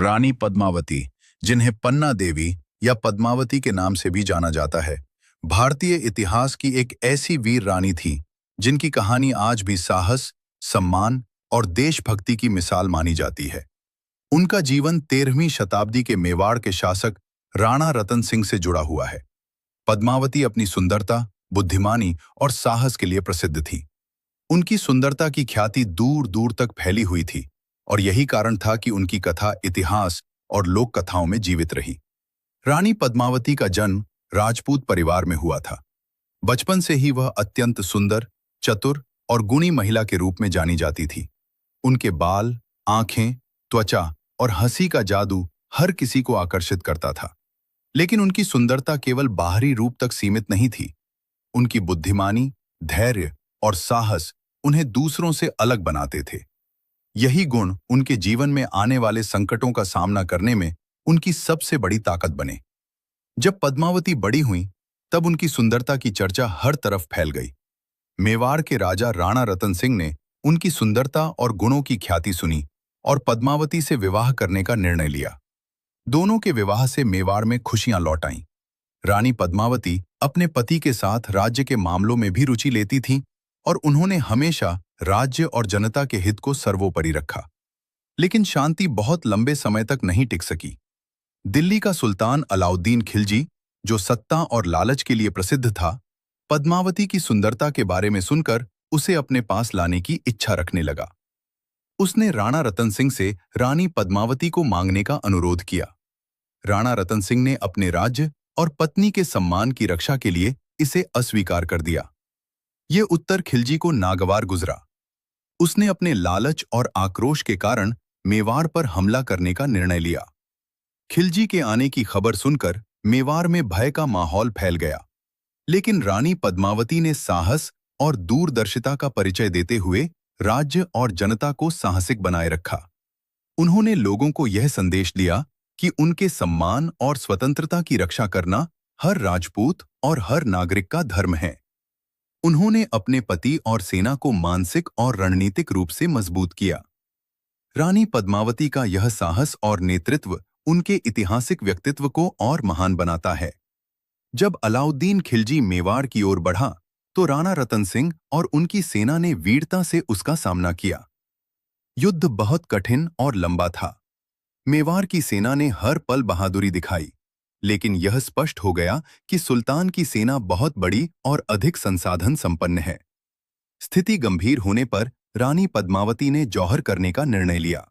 रानी पद्मावती, जिन्हें पन्ना देवी या पद्मावती के नाम से भी जाना जाता है, भारतीय इतिहास की एक ऐसी वीर रानी थी जिनकी कहानी आज भी साहस, सम्मान और देशभक्ति की मिसाल मानी जाती है। उनका जीवन 13वीं शताब्दी के मेवाड़ के शासक राणा रतन सिंह से जुड़ा हुआ है। पद्मावती अपनी सुंदरता, बुद्धिमानी और साहस के लिए प्रसिद्ध थी। उनकी सुंदरता की ख्याति दूर दूर तक फैली हुई थी और यही कारण था कि उनकी कथा इतिहास और लोक कथाओं में जीवित रही। रानी पद्मावती का जन्म राजपूत परिवार में हुआ था। बचपन से ही वह अत्यंत सुंदर, चतुर और गुणी महिला के रूप में जानी जाती थी। उनके बाल, आंखें, त्वचा और हंसी का जादू हर किसी को आकर्षित करता था। लेकिन उनकी सुंदरता केवल बाहरी रूप तक सीमित नहीं थी। उनकी बुद्धिमानी, धैर्य और साहस उन्हें दूसरों से अलग बनाते थे। यही गुण उनके जीवन में आने वाले संकटों का सामना करने में उनकी सबसे बड़ी ताकत बने। जब पद्मावती बड़ी हुईं, तब उनकी सुंदरता की चर्चा हर तरफ फैल गई। मेवाड़ के राजा राणा रतन सिंह ने उनकी सुंदरता और गुणों की ख्याति सुनी और पद्मावती से विवाह करने का निर्णय लिया। दोनों के विवाह से मेवाड़ में खुशियां लौट आईं। रानी पद्मावती अपने पति के साथ राज्य के मामलों में भी रुचि लेती थीं और उन्होंने हमेशा राज्य और जनता के हित को सर्वोपरि रखा। लेकिन शांति बहुत लंबे समय तक नहीं टिक सकी। दिल्ली का सुल्तान अलाउद्दीन खिलजी, जो सत्ता और लालच के लिए प्रसिद्ध था, पद्मावती की सुंदरता के बारे में सुनकर उसे अपने पास लाने की इच्छा रखने लगा। उसने राणा रतन सिंह से रानी पद्मावती को मांगने का अनुरोध किया। राणा रतन सिंह ने अपने राज्य और पत्नी के सम्मान की रक्षा के लिए इसे अस्वीकार कर दिया। ये उत्तर खिलजी को नागवार गुजरा। उसने अपने लालच और आक्रोश के कारण मेवाड़ पर हमला करने का निर्णय लिया। खिलजी के आने की खबर सुनकर मेवाड़ में भय का माहौल फैल गया। लेकिन रानी पद्मावती ने साहस और दूरदर्शिता का परिचय देते हुए राज्य और जनता को साहसिक बनाए रखा। उन्होंने लोगों को यह संदेश दिया कि उनके सम्मान और स्वतंत्रता की रक्षा करना हर राजपूत और हर नागरिक का धर्म है। उन्होंने अपने पति और सेना को मानसिक और रणनीतिक रूप से मजबूत किया। रानी पद्मावती का यह साहस और नेतृत्व उनके ऐतिहासिक व्यक्तित्व को और महान बनाता है। जब अलाउद्दीन खिलजी मेवाड़ की ओर बढ़ा, तो राणा रतन सिंह और उनकी सेना ने वीरता से उसका सामना किया। युद्ध बहुत कठिन और लंबा था। मेवाड़ की सेना ने हर पल बहादुरी दिखाई, लेकिन यह स्पष्ट हो गया कि सुल्तान की सेना बहुत बड़ी और अधिक संसाधन संपन्न है। स्थिति गंभीर होने पर रानी पद्मावती ने जौहर करने का निर्णय लिया।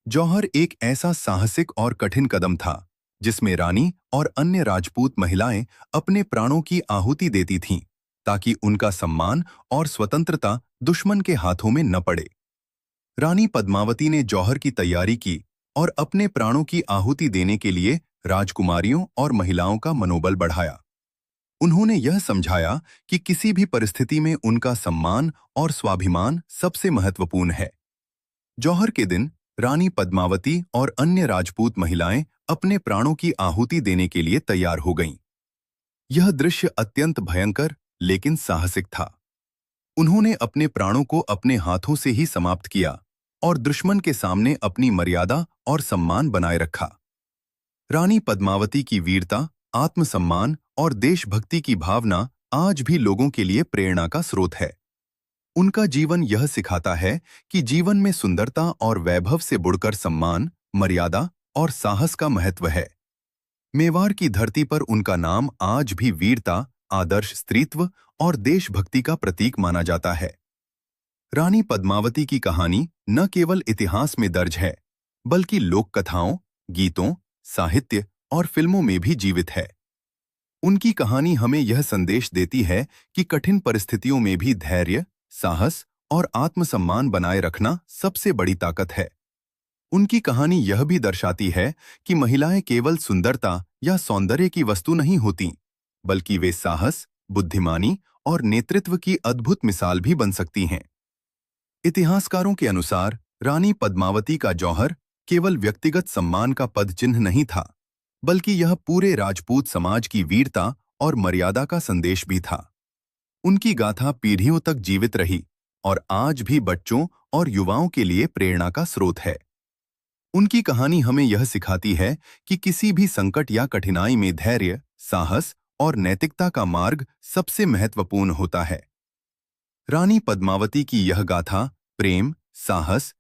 जौहर एक ऐसा साहसिक और कठिन कदम था जिसमें रानी और अन्य राजपूत महिलाएं अपने प्राणों की आहुति देती थीं ताकि उनका सम्मान और स्वतंत्रता दुश्मन के हाथों में न पड़े। रानी पद्मावती ने जौहर की तैयारी की और अपने प्राणों की आहुति देने के लिए राजकुमारियों और महिलाओं का मनोबल बढ़ाया। उन्होंने यह समझाया कि किसी भी परिस्थिति में उनका सम्मान और स्वाभिमान सबसे महत्वपूर्ण है। जौहर के दिन रानी पद्मावती और अन्य राजपूत महिलाएं अपने प्राणों की आहुति देने के लिए तैयार हो गईं। यह दृश्य अत्यंत भयंकर लेकिन साहसिक था। उन्होंने अपने प्राणों को अपने हाथों से ही समाप्त किया और दुश्मन के सामने अपनी मर्यादा और सम्मान बनाए रखा। रानी पद्मावती की वीरता, आत्मसम्मान और देशभक्ति की भावना आज भी लोगों के लिए प्रेरणा का स्रोत है। उनका जीवन यह सिखाता है कि जीवन में सुंदरता और वैभव से बढ़कर सम्मान, मर्यादा और साहस का महत्व है। मेवाड़ की धरती पर उनका नाम आज भी वीरता, आदर्श स्त्रीत्व और देशभक्ति का प्रतीक माना जाता है। रानी पद्मावती की कहानी न केवल इतिहास में दर्ज है, बल्कि लोक कथाओं, गीतों, साहित्य और फिल्मों में भी जीवित है। उनकी कहानी हमें यह संदेश देती है कि कठिन परिस्थितियों में भी धैर्य, साहस और आत्मसम्मान बनाए रखना सबसे बड़ी ताकत है। उनकी कहानी यह भी दर्शाती है कि महिलाएं केवल सुंदरता या सौंदर्य की वस्तु नहीं होतीं, बल्कि वे साहस, बुद्धिमानी और नेतृत्व की अद्भुत मिसाल भी बन सकती हैं। इतिहासकारों के अनुसार रानी पद्मावती का जौहर केवल व्यक्तिगत सम्मान का पद चिन्ह नहीं था, बल्कि यह पूरे राजपूत समाज की वीरता और मर्यादा का संदेश भी था। उनकी गाथा पीढ़ियों तक जीवित रही और आज भी बच्चों और युवाओं के लिए प्रेरणा का स्रोत है। उनकी कहानी हमें यह सिखाती है कि किसी भी संकट या कठिनाई में धैर्य, साहस और नैतिकता का मार्ग सबसे महत्वपूर्ण होता है। रानी पद्मावती की यह गाथा प्रेम, साहस,